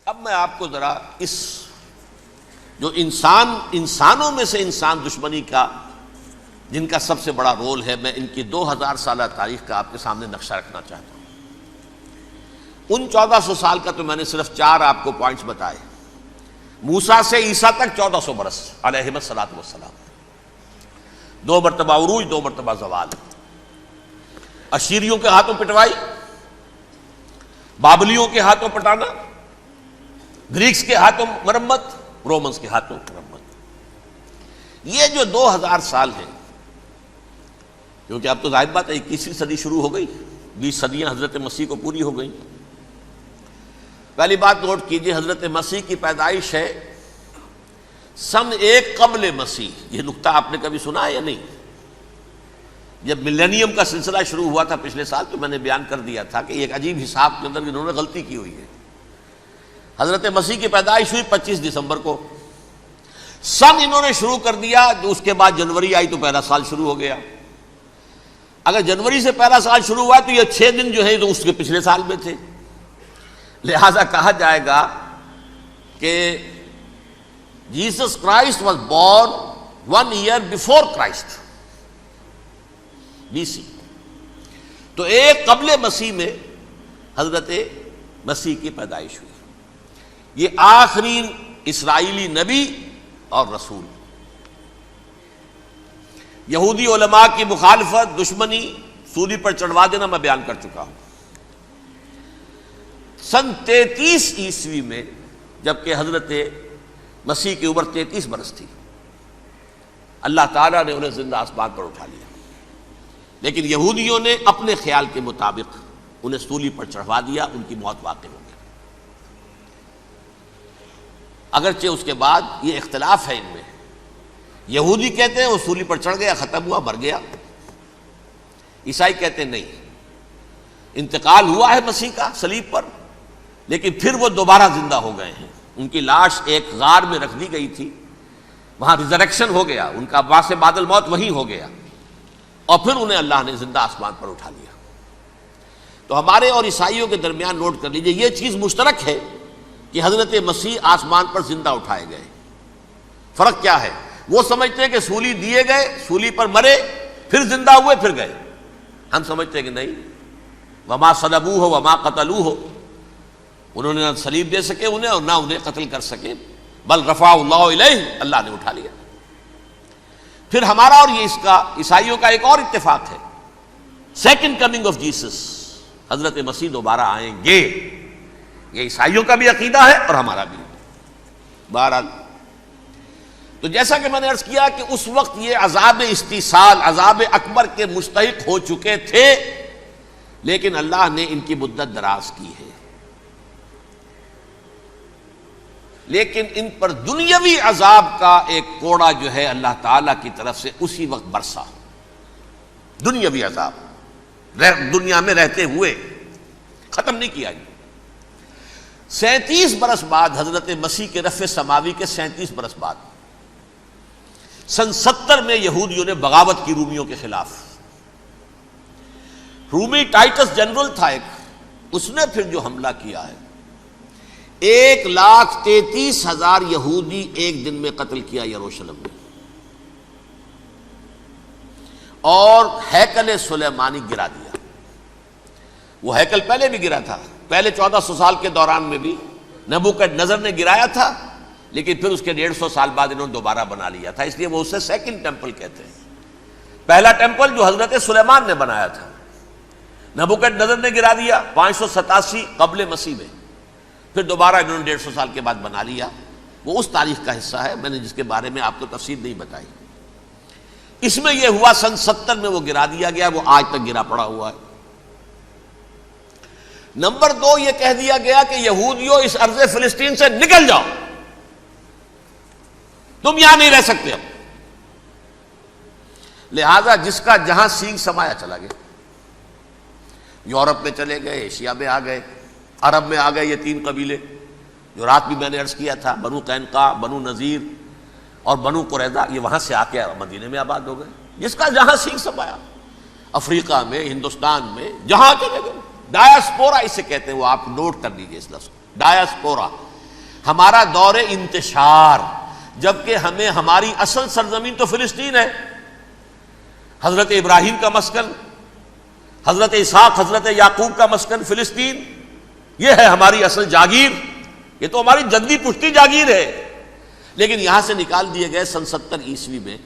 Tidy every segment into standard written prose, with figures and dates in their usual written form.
اب میں آپ کو ذرا اس جو انسانوں میں سے انسان دشمنی کا جن کا سب سے بڑا رول ہے، میں ان کی 2000 سالہ تاریخ کا آپ کے سامنے نقشہ رکھنا چاہتا ہوں۔ ان 1400 سال کا تو میں نے صرف 4 آپ کو پوائنٹس بتائے۔ موسیٰ سے عیسیٰ تک 1400 برس علیہ الصلوۃ والسلام، 2 مرتبہ عروج، 2 مرتبہ زوال، اشیریوں کے ہاتھوں پٹوائی، بابلیوں کے ہاتھوں پٹانا، گریکس کے ہاتھوں مرمت، رومنس کے ہاتھوں مرمت۔ یہ جو 2000 سال ہیں، کیونکہ اب تو ظاہر بات ہے 21ویں صدی شروع ہو گئی، 20 صدیاں حضرت مسیح کو پوری ہو گئیں۔ پہلی بات نوٹ کیجئے، حضرت مسیح کی پیدائش ہے سن 1 قبل مسیح۔ یہ نقطہ آپ نے کبھی سنا ہے یا نہیں؟ جب ملینیم کا سلسلہ شروع ہوا تھا پچھلے سال، تو میں نے بیان کر دیا تھا کہ ایک عجیب حساب کے اندر انہوں نے غلطی کی ہوئی ہے۔ حضرت مسیح کی پیدائش ہوئی 25 دسمبر کو، سن انہوں نے شروع کر دیا، جو اس کے بعد جنوری آئی تو پہلا سال شروع ہو گیا۔ اگر جنوری سے پہلا سال شروع ہوا تو یہ 6 دن جو ہے تو اس کے پچھلے سال میں تھے، لہذا کہا جائے گا کہ Jesus Christ was born 1 year before Christ, BC۔ تو 1 قبل مسیح میں حضرت مسیح کی پیدائش ہوئی۔ یہ آخری اسرائیلی نبی اور رسول۔ یہودی علماء کی مخالفت، دشمنی، سولی پر چڑھوا دینا میں بیان کر چکا ہوں۔ سن 33 عیسوی میں، جبکہ حضرت مسیح کی عمر 33 برس تھی، اللہ تعالیٰ نے انہیں زندہ آسمان پر اٹھا لیا، لیکن یہودیوں نے اپنے خیال کے مطابق انہیں سولی پر چڑھوا دیا، ان کی موت واقع ہو گئی۔ اگرچہ اس کے بعد یہ اختلاف ہے ان میں، یہودی کہتے ہیں وہ سولی پر چڑھ گیا، ختم ہوا، مر گیا۔ عیسائی کہتے ہیں نہیں، انتقال ہوا ہے مسیح کا صلیب پر، لیکن پھر وہ دوبارہ زندہ ہو گئے ہیں۔ ان کی لاش ایک غار میں رکھ دی گئی تھی، وہاں ریزریکشن ہو گیا، ان کا باعث بعد الموت وہیں ہو گیا، اور پھر انہیں اللہ نے زندہ آسمان پر اٹھا لیا۔ تو ہمارے اور عیسائیوں کے درمیان نوٹ کر لیجئے، یہ چیز مشترک ہے کہ حضرت مسیح آسمان پر زندہ اٹھائے گئے۔ فرق کیا ہے؟ وہ سمجھتے ہیں کہ سولی دیے گئے، سولی پر مرے، پھر زندہ ہوئے، پھر گئے۔ ہم سمجھتے ہیں کہ نہیں، وما صلبوہ وما قتلوہ، انہوں نے نہ صلیب دے سکے انہیں اور نہ انہیں قتل کر سکے، بل رفع اللہ الیہ، اللہ نے اٹھا لیا۔ پھر ہمارا اور یہ اس کا عیسائیوں کا ایک اور اتفاق ہے، سیکنڈ کمنگ آف جیسس، حضرت مسیح دوبارہ آئیں گے۔ یہ عیسائیوں کا بھی عقیدہ ہے اور ہمارا بھی۔ بہرحال تو جیسا کہ میں نے عرض کیا کہ اس وقت یہ عذاب استیصال، عذاب اکبر کے مستحق ہو چکے تھے، لیکن اللہ نے ان کی مدت دراز کی ہے۔ لیکن ان پر دنیاوی عذاب کا ایک کوڑا جو ہے اللہ تعالیٰ کی طرف سے اسی وقت برسا، دنیاوی عذاب دنیا میں رہتے ہوئے، ختم نہیں کیا۔ 37 برس بعد، حضرت مسیح کے رفع سماوی کے 37 برس بعد، سن 70 میں یہودیوں نے بغاوت کی رومیوں کے خلاف۔ رومی ٹائٹس جنرل تھا ایک، اس نے پھر جو حملہ کیا ہے، 1,33,000 یہودی ایک دن میں قتل کیا یروشلم میں، اور ہیکل سلیمانی گرا دیا۔ وہ ہیکل پہلے بھی گرا تھا، پہلے 1400 سال کے دوران میں بھی نبوکڈنضر نے گرایا تھا، لیکن پھر اس کے 150 سال بعد انہوں نے دوبارہ بنا لیا تھا، اس لیے وہ اسے سیکنڈ ٹیمپل کہتے ہیں۔ پہلا ٹیمپل جو حضرت سلیمان نے بنایا تھا، نبوکڈنضر نے گرا دیا 587 قبل مسیح میں، پھر دوبارہ انہوں نے 150 سال کے بعد بنا لیا۔ وہ اس تاریخ کا حصہ ہے، میں نے جس کے بارے میں آپ کو تفصیل نہیں بتائی۔ اس میں یہ ہوا سن 70 میں وہ گرا دیا گیا، وہ آج تک گرا پڑا ہوا ہے۔ نمبر 2، یہ کہہ دیا گیا کہ یہودیوں اس ارض فلسطین سے نکل جاؤ، تم یہاں نہیں رہ سکتے اب۔ لہذا جس کا جہاں سینگ سمایا چلا گیا، یورپ میں چلے گئے، ایشیا میں آ گئے، عرب میں آ گئے، یہ 3 قبیلے جو رات بھی میں نے عرض کیا تھا، بنو قینقاع، بنو نذیر اور بنو قریظہ، یہ وہاں سے آ کے مدینے میں آباد ہو گئے۔ جس کا جہاں سینگ سمایا، افریقہ میں، ہندوستان میں، جہاں چلے گئے، ڈایاسپورا اسے کہتے ہیں، وہ آپ نوٹ کر لیجئے اس لفظ کو، ڈایاسپورا، ہمارا دور انتشار، جبکہ ہمیں ہماری اصل سرزمین تو فلسطین ہے، حضرت ابراہیم کا مسکن، حضرت اسحاق حضرت یعقوب کا مسکن فلسطین، یہ ہے ہماری اصل جاگیر، یہ تو ہماری جدی پشتی جاگیر ہے، لیکن یہاں سے نکال دیے گئے سن 70 عیسوی میں،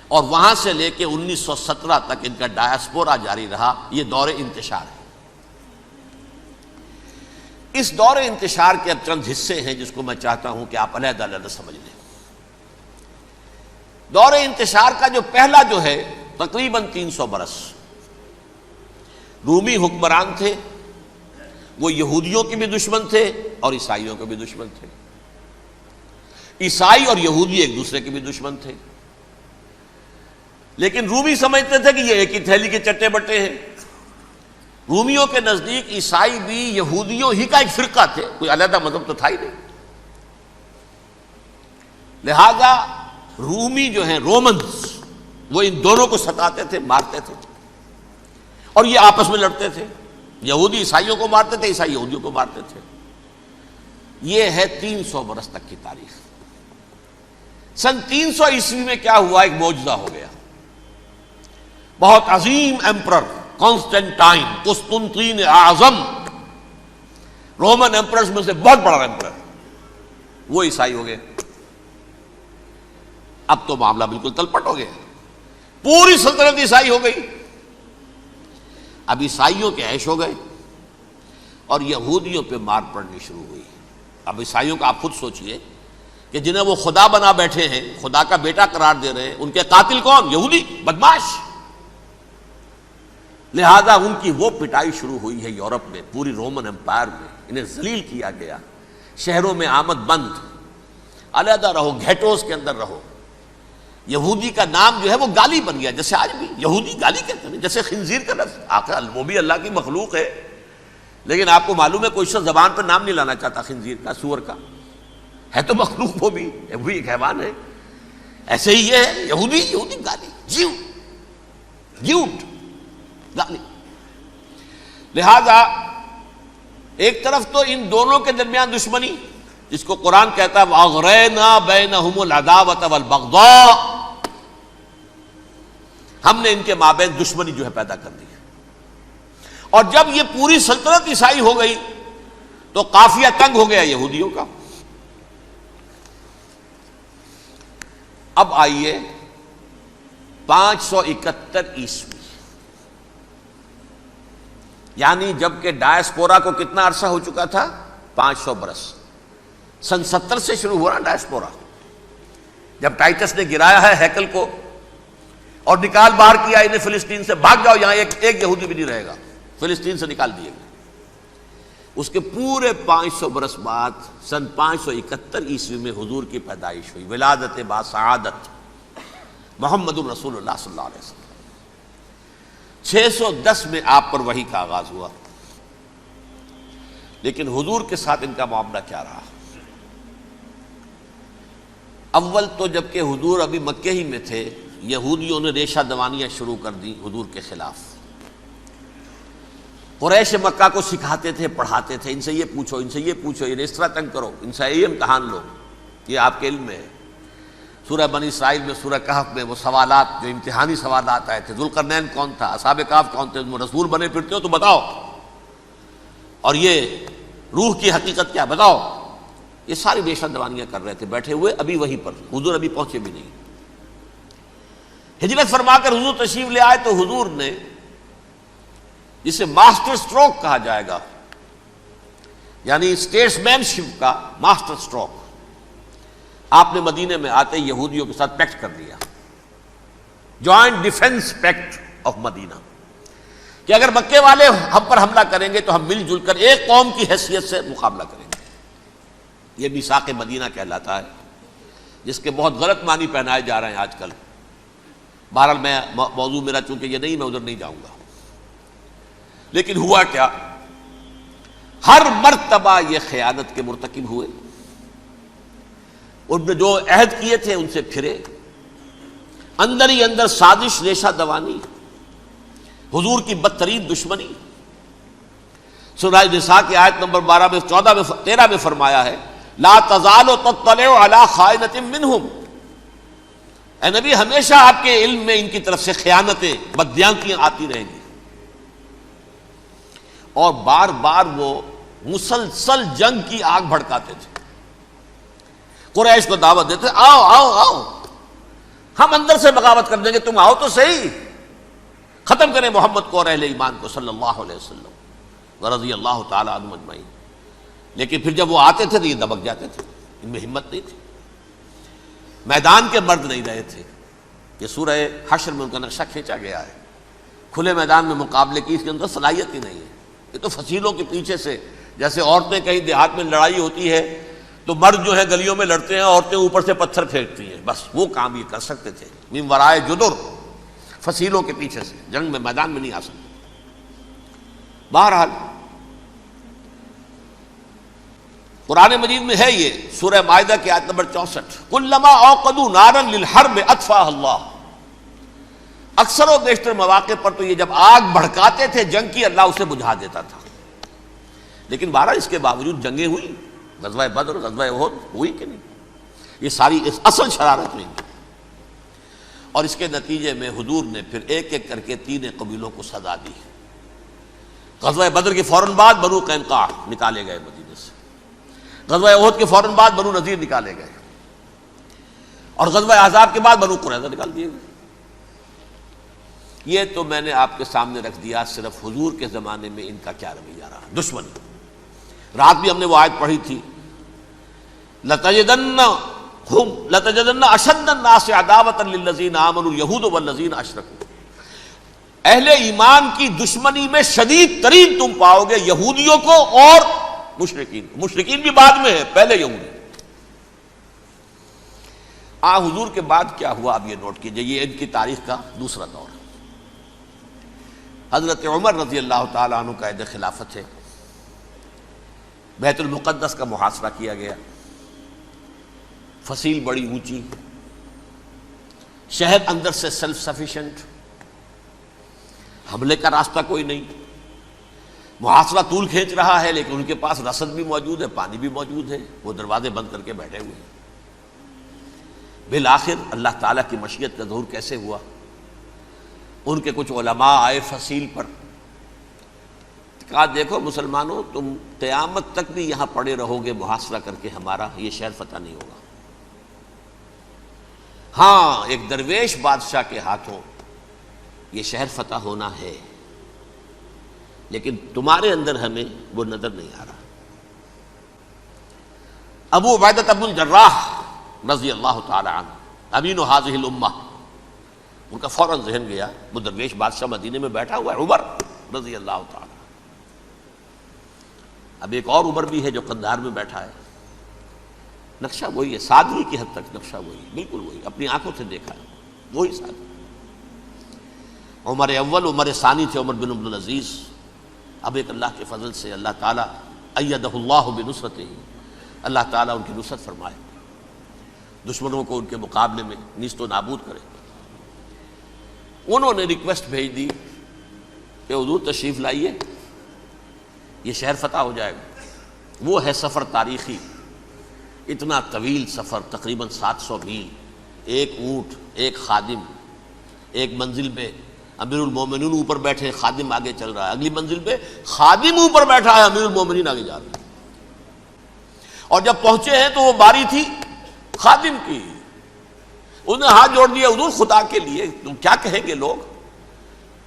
اور وہاں سے لے کے 1917 تک ان کا ڈایاسپورا جاری رہا۔ یہ دور انتشار ہے۔ اس دور انتشار کے اب چند حصے ہیں جس کو میں چاہتا ہوں کہ آپ علیحدہ علیحدہ سمجھ لیں۔ دور انتشار کا جو پہلا جو ہے تقریباً 300 برس، رومی حکمران تھے، وہ یہودیوں کے بھی دشمن تھے اور عیسائیوں کے بھی دشمن تھے، عیسائی اور یہودی ایک دوسرے کے بھی دشمن تھے، لیکن رومی سمجھتے تھے کہ یہ ایک ہی تھیلی کے چٹے بٹے ہیں۔ رومیوں کے نزدیک عیسائی بھی یہودیوں ہی کا ایک فرقہ تھے، کوئی علیحدہ مذہب تو تھا ہی نہیں، لہذا رومی جو ہیں رومنز وہ ان دونوں کو ستاتے تھے، مارتے تھے، اور یہ آپس میں لڑتے تھے، یہودی عیسائیوں کو مارتے تھے، عیسائی یہودیوں کو مارتے تھے۔ یہ ہے 300 برس تک کی تاریخ۔ سن 300 عیسوی میں کیا ہوا؟ ایک معجزہ ہو گیا۔ بہت عظیم ایمپرر کانسٹینٹائن، قسطنطین اعظم، رومن ایمپررز میں سے بہت بڑا ایمپرر، وہ عیسائی ہو گئے۔ اب تو معاملہ بالکل تلپٹ ہو گیا، پوری سلطنت عیسائی ہو گئی۔ اب عیسائیوں کے عیش ہو گئے اور یہودیوں پہ مار پڑنی شروع ہوئی۔ اب عیسائیوں کا آپ خود سوچئے کہ جنہیں وہ خدا بنا بیٹھے ہیں، خدا کا بیٹا قرار دے رہے ہیں، ان کے قاتل کون؟ یہودی بدماش۔ لہذا ان کی وہ پٹائی شروع ہوئی ہے یورپ میں، پوری رومن امپائر میں، انہیں ذلیل کیا گیا، شہروں میں آمد بند، علیحدہ رہو، گھیٹوز کے اندر رہو۔ یہودی کا نام جو ہے وہ گالی بن گیا، جیسے آج بھی یہودی گالی کہتے ہیں، جیسے خنزیر کا لفظ، آخر وہ بھی اللہ کی مخلوق ہے، لیکن آپ کو معلوم ہے کوئی شخص زبان پر نام نہیں لانا چاہتا خنزیر کا، سور کا، ہے تو مخلوق وہ بھی ایک حیوان ہے۔ ایسے ہی یہ ہے یہودی، یہودی گالی، جیوٹ گالی۔ لہذا ایک طرف تو ان دونوں کے درمیان دشمنی، جس کو قرآن کہتا ہے وَأَغْرَيْنَا بَيْنَهُمُ الْعَدَاوَةَ وَالْبَغْضَاءَ، ہم نے ان کے مابین دشمنی جو ہے پیدا کر دی۔ اور جب یہ پوری سلطنت عیسائی ہو گئی تو قافیہ تنگ ہو گیا یہودیوں کا۔ اب آئیے 571 عیسوی، یعنی جب کہ ڈایاسپورا کو کتنا عرصہ ہو چکا تھا؟ 500 برس۔ سن 70 سے شروع ہوا ڈایاسپورا، جب ٹائٹس نے گرایا ہے ہیکل کو اور نکال باہر کیا انہیں فلسطین سے، بھاگ جاؤ، یہاں ایک یہودی بھی نہیں رہے گا، فلسطین سے نکال دیے گئے۔ اس کے پورے 500 برس بعد سن 571 عیسوی میں حضور کی پیدائش ہوئی، ولادت باسعادت محمد الرسول اللہ صلی اللہ علیہ وسلم۔ 610 میں آپ پر وحی کا آغاز ہوا، لیکن حضور کے ساتھ ان کا معاملہ کیا رہا؟ اول تو جب کہ حضور ابھی مکے ہی میں تھے، یہودیوں نے ریشہ دوانیاں شروع کر دی حضور کے خلاف۔ قریش مکہ کو سکھاتے تھے، پڑھاتے تھے، ان سے یہ پوچھو، ان سے یہ پوچھو، انہیں اس طرح تنگ کرو، ان سے یہ امتحان لو، یہ آپ کے علم میں ہے۔ سورہ بنی اسرائیل میں، سورہ کہف میں وہ سوالات جو امتحانی سوالات آئے تھے، ذوالقرنین کون تھا، اصحاب کہف کون تھے، تم رسول بنے پھرتے ہو تو بتاؤ، اور یہ روح کی حقیقت کیا بتاؤ، یہ ساری ریشہ دوانیاں کر رہے تھے بیٹھے ہوئے، ابھی وہیں پر حضور ابھی پہنچے بھی نہیں۔ ہجرت فرما کر حضور تشریف لے آئے تو حضور نے، جسے ماسٹر سٹروک کہا جائے گا، یعنی اسٹیٹس مین شپ کا ماسٹر سٹروک، آپ نے مدینے میں آتے یہودیوں کے ساتھ پیکٹ کر دیا، جوائنٹ ڈیفنس پیکٹ آف مدینہ، کہ اگر مکے والے ہم پر حملہ کریں گے تو ہم مل جل کر ایک قوم کی حیثیت سے مقابلہ کریں گے۔ یہ میثاق مدینہ کہلاتا ہے، جس کے بہت غلط معنی پہنائے جا رہے ہیں آج کل۔ بہرحال میں موضوع میرا چونکہ یہ نہیں، میں ادھر نہیں جاؤں گا، لیکن ہوا کیا؟ ہر مرتبہ یہ خیانت کے مرتکب ہوئے، ان نے جو عہد کیے تھے ان سے پھرے، اندر ہی اندر سازش، ریشہ دوانی، حضور کی بدترین دشمنی۔ سورہ نساء کی آیت نمبر 12 میں 14 میں 13 میں فرمایا ہے لا تزال تطلع علی خائنۃ منہم، اے نبی ہمیشہ آپ کے علم میں ان کی طرف سے خیانتیں، بددیانتیاں آتی رہیں گی. اور بار بار وہ مسلسل جنگ کی آگ بھڑکاتے تھے. قریش کو دعوت دیتے، آؤ آؤ آؤ ہم اندر سے بغاوت کر دیں گے، تم آؤ تو صحیح، ختم کریں محمد کو اور اہل ایمان کو صلی اللہ علیہ وسلم ورضی اللہ تعالی عنہم اجمعین. لیکن پھر جب وہ آتے تھے تو یہ دبک جاتے تھے، ان میں ہمت نہیں تھی، میدان کے مرد نہیں رہے تھے. یہ سورہ حشر میں ان کا نقشہ کھینچا گیا ہے. کھلے میدان میں مقابلے کی اس کے اندر صلاحیت ہی نہیں ہے. یہ تو فصیلوں کے پیچھے سے، جیسے عورتیں کہیں دیہات میں لڑائی ہوتی ہے تو مرد جو ہے گلیوں میں لڑتے ہیں، عورتیں اوپر سے پتھر پھینکتی ہیں، بس وہ کام یہ کر سکتے تھے. من ورائے جدر، فصیلوں کے پیچھے سے، جنگ میں میدان میں نہیں آ سکتے. بہرحال قرآن مجید میں ہے یہ سورہ مائدہ کی آیت نمبر 64، کلما اوقدوا نارا للحرب اطفاها اللہ. اکثر و بیشتر مواقع پر تو یہ جب آگ بھڑکاتے تھے جنگ کی، اللہ اسے بجھا دیتا تھا. لیکن بہرحال اس کے باوجود جنگیں ہوئی، غزوہ بدر، غزوہ احد ہوئی کہ نہیں؟ یہ ساری اصل شرارت ہوئی. اور اس کے نتیجے میں حضور نے پھر ایک ایک کر کے 3 قبیلوں کو سزا دی. غزوہ بدر کے فوراً بعد بنو قینقاع نکالے گئے مدینے سے، غزوہ احد کے فوراً بعد بنو نذیر نکالے گئے، اور غزوہ احزاب کے بعد بنو قریظہ نکال دیے گئے. یہ تو میں نے آپ کے سامنے رکھ دیا صرف حضور کے زمانے میں ان کا کیا رویہ رہا. دشمن، رات بھی ہم نے وہ آیت پڑھی تھی، لَتَجِدَنَّ أَشَدَّ النَّاسِ عَدَاوَةً لِلَّذِينَ آمَنُوا الْيَهُودُ وَالَّذِينَ أَشْرَكُوا. اہل ایمان کی دشمنی میں شدید ترین تم پاؤ گے یہودیوں کو اور مشرکین. مشرکین بھی بعد میں ہے، پہلے یہودی. حضور کے بعد کیا ہوا اب یہ نوٹ کیجئے، یہ ان کی تاریخ کا دوسرا دور ہے. حضرت عمر رضی اللہ تعالیٰ عنہ کا عہد خلافت ہے. بیت المقدس کا محاصرہ کیا گیا، فصیل بڑی اونچی، شہر اندر سے سیلف سفیشینٹ، حملے کا راستہ کوئی نہیں، محاصرہ طول کھینچ رہا ہے، لیکن ان کے پاس رسد بھی موجود ہے، پانی بھی موجود ہے، وہ دروازے بند کر کے بیٹھے ہوئے ہیں. بالآخر اللہ تعالیٰ کی مشیت کا ظہور کیسے ہوا؟ ان کے کچھ علماء آئے فصیل پر، کہا دیکھو مسلمانوں، تم قیامت تک بھی یہاں پڑے رہو گے محاصرہ کر کے، ہمارا یہ شہر فتح نہیں ہوگا. ہاں ایک درویش بادشاہ کے ہاتھوں یہ شہر فتح ہونا ہے، لیکن تمہارے اندر ہمیں وہ نظر نہیں آ رہا. ابو عبیدہ بن الجراح رضی اللہ تعالی عنہ، امین هذه الامہ، ان کا فوراً ذہن گیا وہ درویش بادشاہ مدینے میں بیٹھا ہوا ہے عمر رضی اللہ تعالی. اب ایک اور عمر بھی ہے جو قندھار میں بیٹھا ہے. نقشہ وہی ہے، سادگی کی حد تک نقشہ وہی، بالکل وہی، اپنی آنکھوں سے دیکھا ہے وہی سادگی. عمر اول، عمر ثانی تھے عمر بن عبد العزیز. اب ایک اللہ کے فضل سے اللہ تعالیٰ ایدہ اللہ بنصرتہ، اللہ تعالیٰ ان کی نصرت فرمائے، دشمنوں کو ان کے مقابلے میں نیست و نابود کرے. انہوں نے ریکویسٹ بھیج دی کہ حضور تشریف لائیے، یہ شہر فتح ہو جائے گا. وہ ہے سفر تاریخی، اتنا طویل سفر، تقریباً 700 میل، ایک اونٹ، ایک خادم، ایک منزل پہ امیر المومنین اوپر بیٹھے، خادم آگے چل رہا ہے، اگلی منزل پہ خادم اوپر بیٹھا ہے، امیر المومنین آگے جا رہے ہیں. اور جب پہنچے ہیں تو وہ باری تھی خادم کی. انہوں نے ہاتھ جوڑ دیا، حضور خدا کے لیے تم کیا کہیں گے لوگ،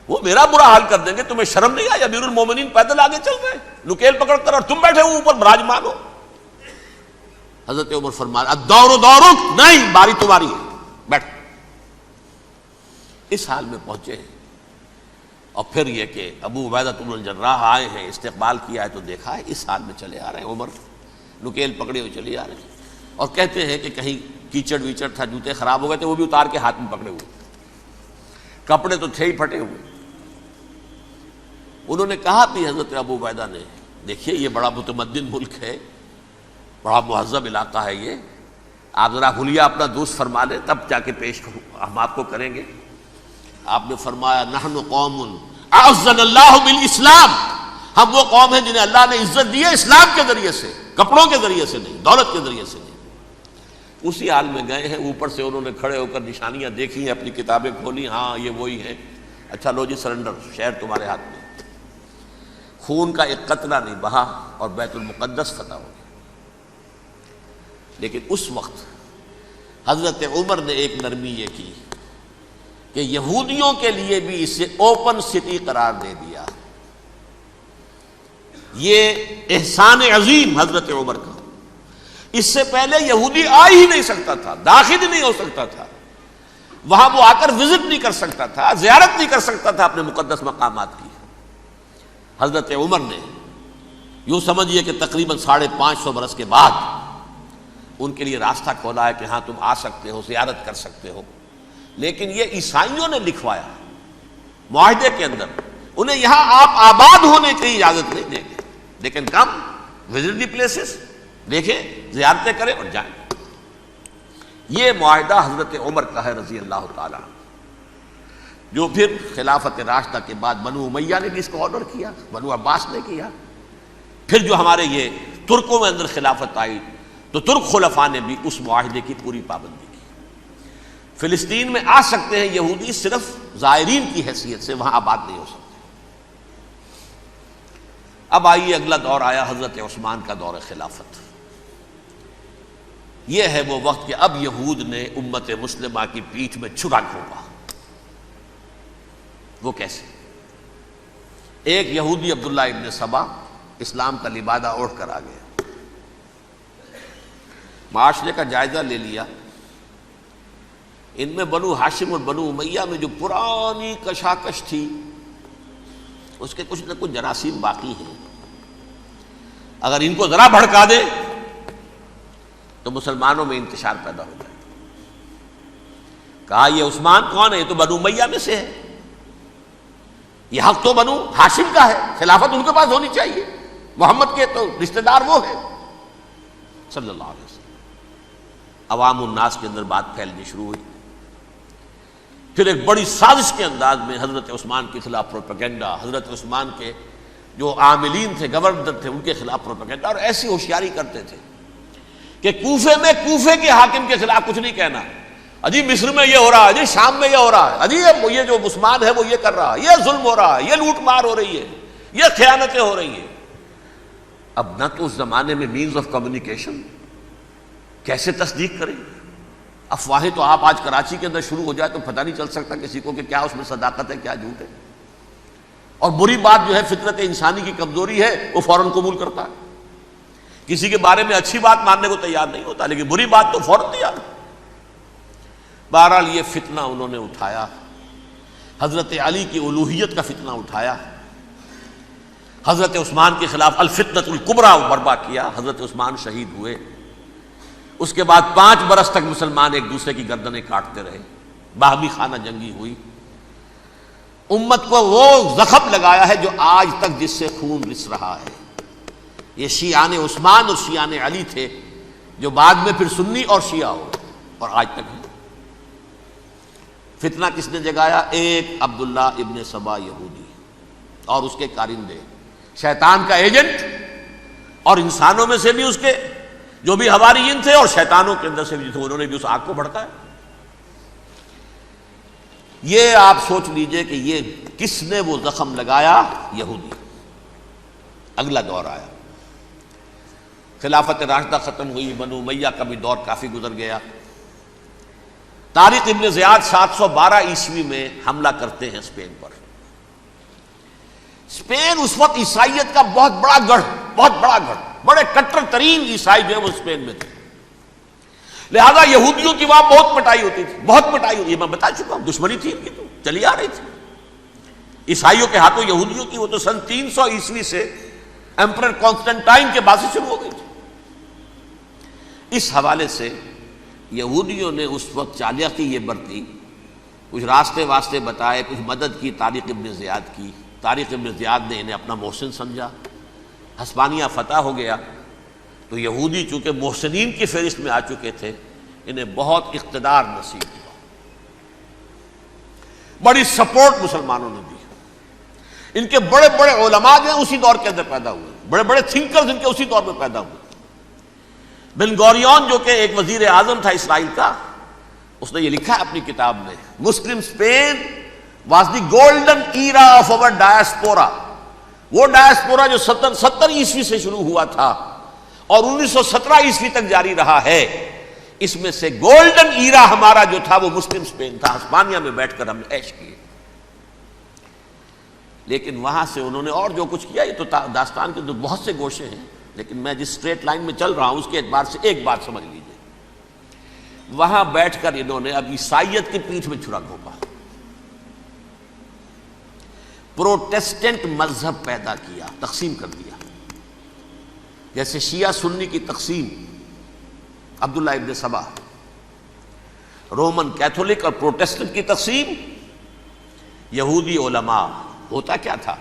وہ میرا برا حال کر دیں گے، تمہیں شرم نہیں آئی؟ امیر المومنین پیدل آگے چل رہے ہیں نکیل پکڑ کر، اور تم بیٹھے ہو اوپر براجمان ہو. حضرت عمر فرمایا الدور دورک، نہیں باری تمہاری ہے، بیٹھ. اس حال میں پہنچے ہیں. اور پھر یہ کہ ابو عبیدہ بن الجراح آئے ہیں، استقبال کیا ہے تو دیکھا ہے اس حال میں چلے آ رہے ہیں. عمر نکیل پکڑے ہوئے چلے آ رہے ہیں، اور کہتے ہیں کہ کہیں کیچڑ ویچڑ تھا، جوتے خراب ہو گئے تھے، وہ بھی اتار کے ہاتھ میں پکڑے ہوئے، کپڑے تو تھے ہی پھٹے ہوئے. انہوں نے کہا بھی حضرت ابو عبیدہ نے، دیکھیے یہ بڑا متمدن ملک ہے، بڑا مہذب علاقہ ہے یہ، آپ ذرا حلیہ اپنا دوست فرما لیں تب جا کے پیش ہم آپ کو کریں گے. آپ نے فرمایا نحن قوم اعزنا اللہ بالاسلام، ہم وہ قوم ہیں جنہیں اللہ نے عزت دی ہے اسلام کے ذریعے سے. کپڑوں کے ذریعے سے نہیں، دولت کے ذریعے سے نہیں۔ اسی حال میں گئے ہیں، اوپر سے انہوں نے کھڑے ہو کر نشانیاں دیکھی ہیں، اپنی کتابیں کھولی، ہاں یہ وہی ہے، اچھا لو جی سرنڈر، شہر تمہارے ہاتھ میں۔ خون کا ایک قطرہ نہیں بہا اور بیت المقدس فتح ہو گیا۔ لیکن اس وقت حضرت عمر نے ایک نرمی یہ کی کہ یہودیوں کے لیے بھی اسے اوپن سٹی قرار دے دیا۔ یہ احسان عظیم حضرت عمر کا، اس سے پہلے یہودی آ ہی نہیں سکتا تھا، داخل ہی نہیں ہو سکتا تھا، وہاں وہ آ کر وزٹ نہیں کر سکتا تھا، زیارت نہیں کر سکتا تھا اپنے مقدس مقامات کی۔ حضرت عمر نے یوں سمجھیے کہ تقریباً 550 برس کے بعد ان کے لیے راستہ کھولا ہے کہ ہاں تم آ سکتے ہو، زیارت کر سکتے ہو۔ لیکن یہ عیسائیوں نے لکھوایا معاہدے کے اندر، انہیں یہاں آپ آباد ہونے کی اجازت نہیں دیں گے، لیکن کم وزٹ دی پلیسز، دیکھیں زیارتیں کریں اور جائیں۔ یہ معاہدہ حضرت عمر کا ہے رضی اللہ تعالیٰ، جو پھر خلافت راشدہ کے بعد بنو امیہ نے بھی اس کو آرڈر کیا، بنو عباس نے کیا، پھر جو ہمارے یہ ترکوں میں اندر خلافت آئی تو ترک خلفاء نے بھی اس معاہدے کی پوری پابندی کی۔ فلسطین میں آ سکتے ہیں یہودی صرف زائرین کی حیثیت سے، وہاں آباد نہیں ہو سکتے۔ اب آئیے اگلا دور آیا حضرت عثمان کا دور خلافت۔ یہ ہے وہ وقت کہ اب یہود نے امت مسلمہ کی پیٹھ میں چھرا گھونپا۔ وہ کیسے؟ ایک یہودی عبداللہ ابن سبا اسلام کا لبادہ اوڑھ کر آ گیا، معاشرے کا جائزہ لے لیا، ان میں بنو ہاشم اور بنو امیہ میں جو پرانی کشاکش تھی اس کے کچھ نہ کچھ جراثیم باقی ہیں، اگر ان کو ذرا بھڑکا دے تو مسلمانوں میں انتشار پیدا ہو جائے۔ کہا یہ عثمان کون ہے؟ یہ تو بنو امیہ میں سے ہے، یہ حق تو بنو ہاشم کا ہے، خلافت ان کے پاس ہونی چاہیے، محمد کے تو رشتہ دار وہ ہے صلی اللہ علیہ وسلم۔ عوام الناس کے اندر بات پھیلنی شروع ہوئی، پھر ایک بڑی سازش کے انداز میں حضرت عثمان کے خلاف پروپیگنڈا، حضرت عثمان کے جو عاملین تھے، گورنر تھے، ان کے خلاف پروپیگنڈا، اور ایسی ہوشیاری کرتے تھے کہ کوفے میں کوفے کے حاکم کے خلاف کچھ نہیں کہنا، اجی مصر میں یہ ہو رہا ہے، اجی شام میں یہ ہو رہا ہے، اجی یہ جو عثمان ہے وہ یہ کر رہا ہے، یہ ظلم ہو رہا ہے، یہ لوٹ مار ہو رہی ہے، یہ خیانتیں ہو رہی ہیں۔ اب نہ تو اس زمانے میں مینز آف کمیونیکیشن، کیسے تصدیق کریں؟ افواہیں تو آپ آج کراچی کے اندر شروع ہو جائے تو پتہ نہیں چل سکتا کسی کو کہ کیا اس میں صداقت ہے کیا جھوٹ ہے، اور بری بات جو ہے فطرت انسانی کی کمزوری ہے وہ فوراً قبول کرتا ہے، کسی کے بارے میں اچھی بات ماننے کو تیار نہیں ہوتا لیکن بری بات تو فوراً تیار۔ بہرحال یہ فتنہ انہوں نے اٹھایا، حضرت علی کی الوہیت کا فتنہ اٹھایا، حضرت عثمان کے خلاف الفتنۃ الکبریٰ برپا کیا، حضرت عثمان شہید ہوئے۔ اس کے بعد 5 برس تک مسلمان ایک دوسرے کی گردنیں کاٹتے رہے، باہمی خانہ جنگی ہوئی، امت کو وہ زخم لگایا ہے جو آج تک جس سے خون رس رہا ہے۔ یہ شیعان عثمان اور شیعان علی تھے جو بعد میں پھر سنی اور شیعہ ہو اور آج تک ہے۔ فتنہ کس نے جگایا؟ ایک عبداللہ ابن سبا یہودی اور اس کے کارندے، شیطان کا ایجنٹ، اور انسانوں میں سے بھی اس کے جو بھی حواریین تھے اور شیطانوں کے اندر سے بھی تھے، انہوں نے بھی اس آگ کو بھڑکایا۔ یہ آپ سوچ لیجئے کہ یہ کس نے وہ زخم لگایا؟ یہودی۔ اگلا دور آیا، خلافت راشدہ ختم ہوئی، بنو امیہ کا بھی دور کافی گزر گیا۔ طارق ابن زیاد 712 عیسوی میں حملہ کرتے ہیں اسپین پر۔ اسپین اس وقت عیسائیت کا بہت بڑا گڑھ، بڑے کٹر ترین عیسائی جو ہے وہ اسپین میں تھے، لہذا یہودیوں کی وہاں بہت پٹائی ہوتی تھی، بہت پٹائی ہوتی ہے، میں بتا چکا ہوں، دشمنی تھی ان کی تو چلی آ رہی تھی عیسائیوں کے ہاتھوں یہودیوں کی، وہ تو سن 300 عیسوی سے ایمپرر کانسٹنٹائن کے بعد سے شروع ہو گئی تھی۔ اس حوالے سے یہودیوں نے اس وقت چالاکی یہ برتی، کچھ راستے واسطے بتائے، کچھ مدد کی طارق ابن زیاد کی۔ طارق ابن زیاد نے انہیں اپنا محسن سمجھا، ہسپانیہ فتح ہو گیا تو یہودی چونکہ محسنین کی فہرست میں آ چکے تھے، انہیں بہت اقتدار نصیب ہوا، بڑی سپورٹ مسلمانوں نے دی۔ ان کے بڑے بڑے علماء جو ہیں اسی دور کے اندر پیدا ہوئے، بڑے بڑے تھنکرز ان کے اسی دور میں پیدا ہوئے۔ بن گوریون جو کہ ایک وزیر اعظم تھا اسرائیل کا، اس نے یہ لکھا ہے اپنی کتاب میں، Muslim Spain was the golden era of our diaspora. وہ ڈائسپورا جو 70 عیسوی سے شروع ہوا تھا اور 1917 عیسوی تک جاری رہا ہے، اس میں سے گولڈن ایرا ہمارا جو تھا وہ مسلم اسپین تھا. ہسپانیہ میں بیٹھ کر ہم نے عیش کیے. لیکن وہاں سے انہوں نے اور جو کچھ کیا، یہ تو داستان کے بہت سے گوشے ہیں، لیکن میں جس اسٹریٹ لائن میں چل رہا ہوں اس کے اعتبار سے ایک بات سمجھ لیجیے. وہاں بیٹھ کر انہوں نے اب عیسائیت کی پیٹھ میں چھرا گھونپا، پروٹیسٹنٹ مذہب پیدا کیا، تقسیم کر دیا. جیسے شیعہ سنی کی تقسیم، عبداللہ ابن سبا، رومن کیتھولک اور پروٹیسٹنٹ کی تقسیم، یہودی علماء. ہوتا کیا تھا؟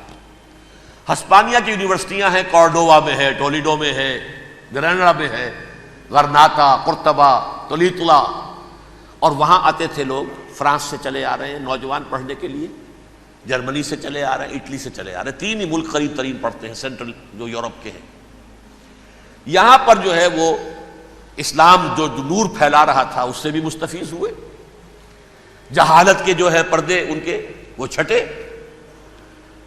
ہسپانیہ کی یونیورسٹیاں ہیں، کارڈووا میں ہے، ٹولیڈو میں ہے، گریناڈا میں ہے، غرناطہ، قرطبہ، تولیتلا، اور وہاں آتے تھے لوگ. فرانس سے چلے آ رہے ہیں نوجوان پڑھنے کے لیے، جرمنی سے چلے آ رہے ہیں، اٹلی سے چلے آ رہے ہیں. 3 ہی ملک قریب ترین پڑھتے ہیں سینٹرل جو یورپ کے ہیں. یہاں پر جو ہے وہ اسلام جو نور پھیلا رہا تھا اس سے بھی مستفیض ہوئے. جہالت کے جو ہے پردے ان کے وہ چھٹے.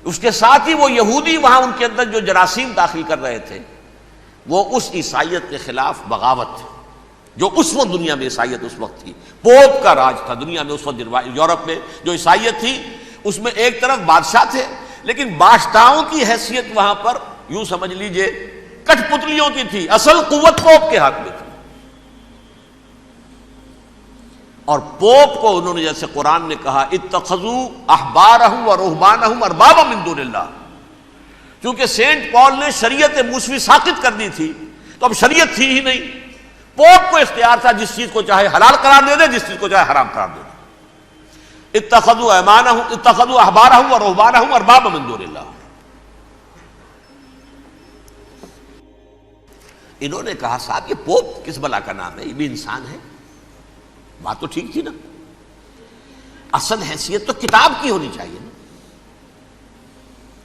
اس کے ساتھ ہی وہ یہودی وہاں ان کے اندر جو جراثیم داخل کر رہے تھے، وہ اس عیسائیت کے خلاف بغاوت، جو اس وقت دنیا میں عیسائیت اس وقت تھی. پوپ کا راج تھا دنیا میں اس وقت. یورپ میں جو عیسائیت تھی اس میں ایک طرف بادشاہ تھے، لیکن بادشاہوں کی حیثیت وہاں پر یوں سمجھ لیجئے کٹ پتلیوں کی تھی. اصل قوت پوپ کے ہاتھ میں تھی. اور پوپ کو انہوں نے جیسے قرآن نے کہا اتخذوا احبارهم ورهبانهم اربابا من دون اللہ، چونکہ سینٹ پال نے شریعت موسوی ساقط کر دی تھی تو اب شریعت تھی ہی نہیں. پوپ کو اختیار تھا جس چیز کو چاہے حلال قرار دے دے، جس چیز کو چاہے حرام قرار دے دے. اتخذوا احبارهم ورهبانهم اربابا من دون اللہ. انہوں نے کہا صاحب یہ پوپ کس بلا کا نام ہے، یہ بھی انسان ہے. بات تو ٹھیک تھی نا، اصل حیثیت تو کتاب کی ہونی چاہیے نا،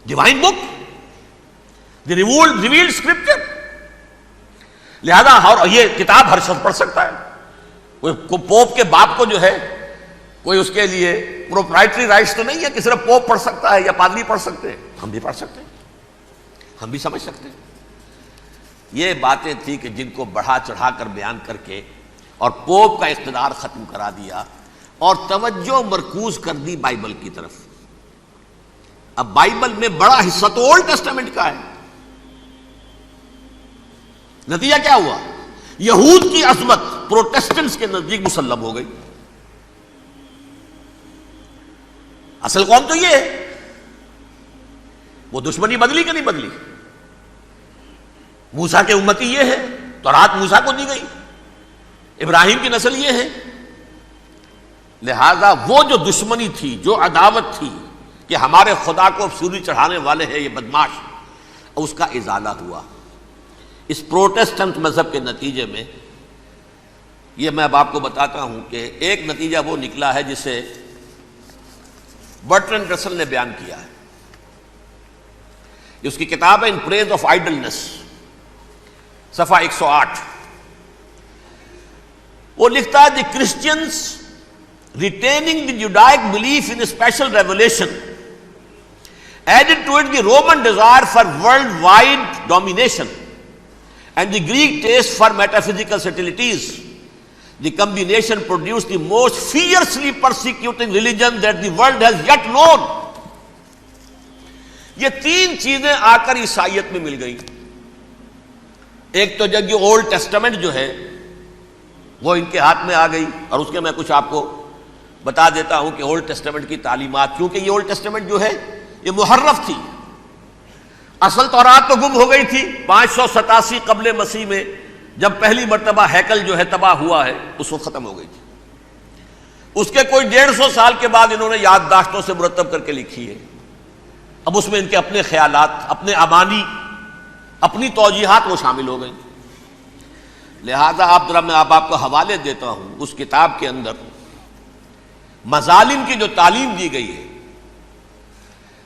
ڈیوائن بک، دی ریویلڈ اسکرپچر. لہذا اور یہ کتاب ہر شخص پڑھ سکتا ہے. کوئی پوپ کے باپ کو جو ہے کوئی اس کے لیے پروپرائٹری رائٹس تو نہیں ہے کہ صرف پوپ پڑھ سکتا ہے یا پادری پڑھ سکتے ہیں. ہم بھی پڑھ سکتے ہیں، ہم بھی سمجھ سکتے ہیں. یہ باتیں تھی کہ جن کو بڑھا چڑھا کر بیان کر کے اور پوپ کا اقتدار ختم کرا دیا اور توجہ مرکوز کر دی بائبل کی طرف. اب بائبل میں بڑا حصہ تو اولڈ ٹیسٹامنٹ کا ہے. نتیجہ کیا ہوا؟ یہود کی عظمت پروٹیسٹنٹس کے نزدیک مسلم ہو گئی. اصل قوم تو یہ ہے. وہ دشمنی بدلی کہ نہیں بدلی؟ موسیٰ کے امتی یہ ہے، تورات موسیٰ کو دی گئی، ابراہیم کی نسل یہ ہے. لہذا وہ جو دشمنی تھی، جو عداوت تھی کہ ہمارے خدا کو سولی چڑھانے والے ہیں یہ بدماش، اس کا ازالہ ہوا. اس پروٹیسٹنٹ مذہب کے نتیجے میں یہ میں اب آپ کو بتاتا ہوں کہ ایک نتیجہ وہ نکلا ہے جسے برٹرنڈ رسل نے بیان کیا ہے. اس کی کتاب ہے ان پریز آف آئیڈلنس، صفحہ 108. وہ لکھتا ہے the Christians retaining the Judaic belief in special revelation added to it the Roman desire for worldwide domination and the Greek taste for metaphysical subtleties. The combination produced the most fiercely persecuting religion that the world has yet known. یہ 3 چیزیں آ کر عیسائیت میں مل گئی. ایک تو جب یہ اولڈ ٹیسٹمنٹ جو ہے وہ ان کے ہاتھ میں آ گئی، اور اس کے میں کچھ آپ کو بتا دیتا ہوں کہ اولڈ ٹیسٹمنٹ کی تعلیمات، کیونکہ یہ اولڈ ٹیسٹمنٹ جو ہے یہ محرف تھی. اصل تورات تو گم ہو گئی تھی 587 قبل مسیح میں، جب پہلی مرتبہ ہیکل جو ہے تباہ ہوا ہے، اس وقت ختم ہو گئی تھی. اس کے کوئی 150 سال کے بعد انہوں نے یادداشتوں سے مرتب کر کے لکھی ہے. اب اس میں ان کے اپنے خیالات، اپنے امانی، اپنی توجیحات وہ شامل ہو گئی. لہذا آپ ذرا میں آپ کو حوالے دیتا ہوں. اس کتاب کے اندر مظالم کی جو تعلیم دی گئی ہے،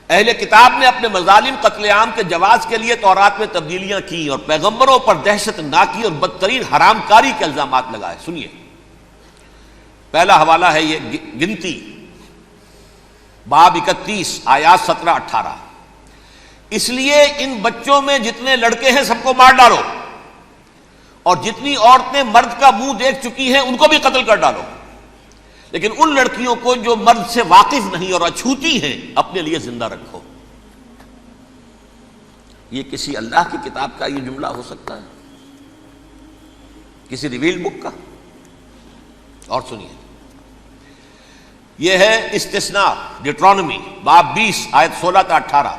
اہل کتاب نے اپنے مظالم قتل عام کے جواز کے لیے تورات میں تبدیلیاں کی اور پیغمبروں پر دہشت ناکی اور بدترین حرام کاری کے الزامات لگائے. سنیے، پہلا حوالہ ہے یہ گنتی باب 31 آیات 17-18. اس لیے ان بچوں میں جتنے لڑکے ہیں سب کو مار ڈالو، اور جتنی عورتیں مرد کا منہ دیکھ چکی ہیں ان کو بھی قتل کر ڈالو، لیکن ان لڑکیوں کو جو مرد سے واقف نہیں اور اچھوتی ہیں اپنے لیے زندہ رکھو. یہ کسی اللہ کی کتاب کا یہ جملہ ہو سکتا ہے؟ کسی ریویل بک کا؟ اور سنیے، یہ ہے استثناء ڈیٹرانومی باب 20 آیت 16-18.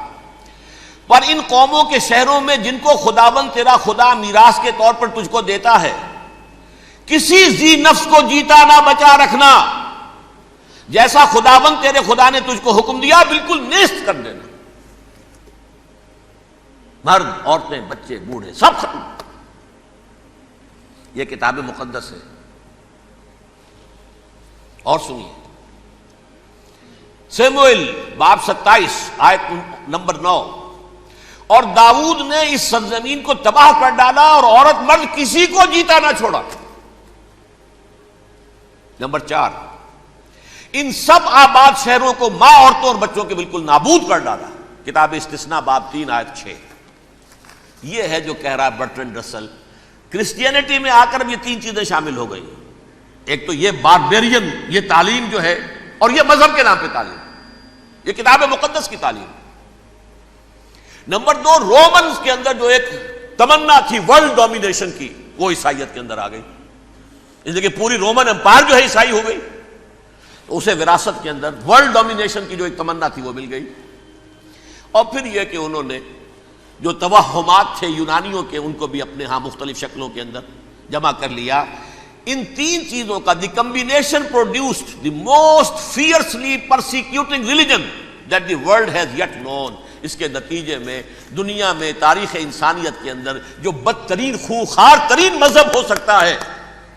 پر ان قوموں کے شہروں میں جن کو خداوند تیرا خدا میراث کے طور پر تجھ کو دیتا ہے، کسی ذی نفس کو جیتا نہ بچا رکھنا، جیسا خداوند تیرے خدا نے تجھ کو حکم دیا بالکل نیست کر دینا. مرد، عورتیں، بچے، بوڑھے سب ختم. یہ کتاب مقدس ہے. اور سنیے، سیموئیل باب 27 آیت نمبر 9. اور داؤد نے اس سرزمین کو تباہ کر ڈالا اور عورت مرد کسی کو جیتا نہ چھوڑا. نمبر 4، ان سب آباد شہروں کو ماں، عورتوں اور بچوں کے بالکل نابود کر ڈالا. کتاب استثناء باب 3 آیت 6. یہ ہے جو کہہ رہا ہے برٹرنڈ رسل، کرسچینٹی میں آ کر اب یہ تین چیزیں شامل ہو گئی. ایک تو یہ باربیرین یہ تعلیم جو ہے، اور یہ مذہب کے نام پہ تعلیم، یہ کتاب مقدس کی تعلیم. نمبر 2، رومنز کے اندر جو ایک تمنا تھی ورلڈ ڈومینیشن کی، وہ عیسائیت کے اندر آ گئی. اس لیے کہ پوری رومن امپائر جو ہے عیسائی ہو گئی، تو اسے وراثت کے اندر ورلڈ ڈومینیشن کی جو ایک تمنا تھی وہ مل گئی. اور پھر یہ کہ انہوں نے جو توہمات تھے یونانیوں کے، ان کو بھی اپنے ہاں مختلف شکلوں کے اندر جمع کر لیا. ان تین چیزوں کا the combination produced the most fiercely persecuting religion that the world has yet known. اس کے نتیجے میں دنیا میں تاریخ انسانیت کے اندر جو بدترین خونخوار ترین مذہب ہو سکتا ہے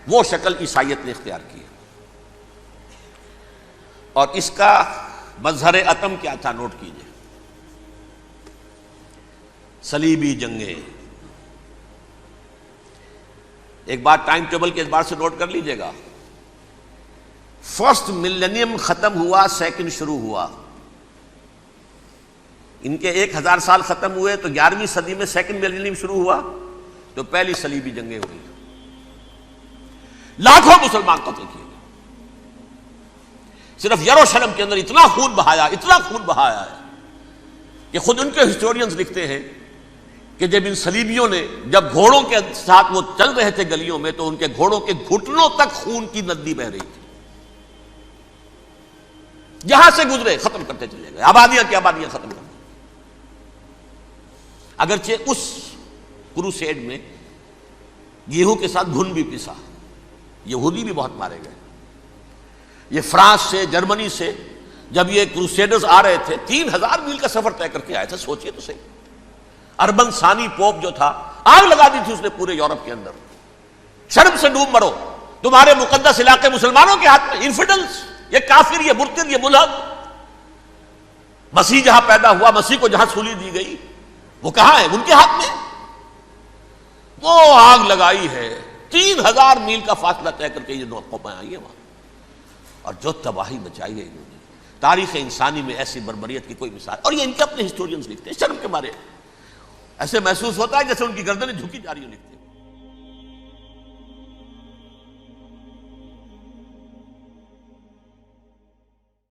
وہ شکل عیسائیت نے اختیار کی. اور اس کا مظہر عتم کیا تھا؟ نوٹ کیجئے، صلیبی جنگیں. ایک بات ٹائم ٹیبل کے اعتبار سے نوٹ کر لیجئے گا. فرسٹ ملینیم ختم ہوا، سیکنڈ شروع ہوا. ان کے 1000 سال ختم ہوئے تو 11ویں صدی میں سیکنڈ ملینیم شروع ہوا، تو پہلی صلیبی جنگیں ہوئی. لاکھوں مسلمان قتل کیے. صرف یروشلم کے اندر اتنا خون بہایا ہے کہ خود ان کے ہسٹورینز لکھتے ہیں کہ جب ان صلیبیوں نے جب گھوڑوں کے ساتھ وہ چل رہے تھے گلیوں میں، تو ان کے گھوڑوں کے گھٹنوں تک خون کی ندی بہ رہی تھی. جہاں سے گزرے ختم کرتے چلے گئے، آبادیاں کی آبادیاں ختم کر دی. اگرچہ اس کروسیڈ میں گیہوں کے ساتھ گھن بھی پسا، یہودی بھی بہت مارے گئے. یہ فرانس سے، جرمنی سے جب یہ کروسیڈرز آ رہے تھے، 3000 میل کا سفر طے کر کے آئے تھے. سوچئے تو صحیح. اربن ثانی پوپ جو تھا، آگ لگا دی تھی اس نے پورے یورپ کے اندر. شرم سے ڈوب مرو، تمہارے مقدس علاقے مسلمانوں کے ہاتھ میں. انفیڈلز، یہ کافر، یہ مرتد، یہ ملحد. مسیح جہاں پیدا ہوا، مسیح کو جہاں سولی دی گئی، وہ کہاں ہے؟ ان کے ہاتھ میں. وہ آگ لگائی ہے، 3000 میل کا فاصلہ طے کر کے یہ قومیں آئی ہیں وہاں. اور جو تباہی مچائی ہے انہوں نے، تاریخ انسانی میں ایسی بربریت کی کوئی مثال. اور یہ ان کے اپنے ہسٹورینز لکھتے ہیں. شرم کے مارے ایسے محسوس ہوتا ہے جیسے ان کی گردنیں جھکی جا رہی ہوں. لکھتے ہیں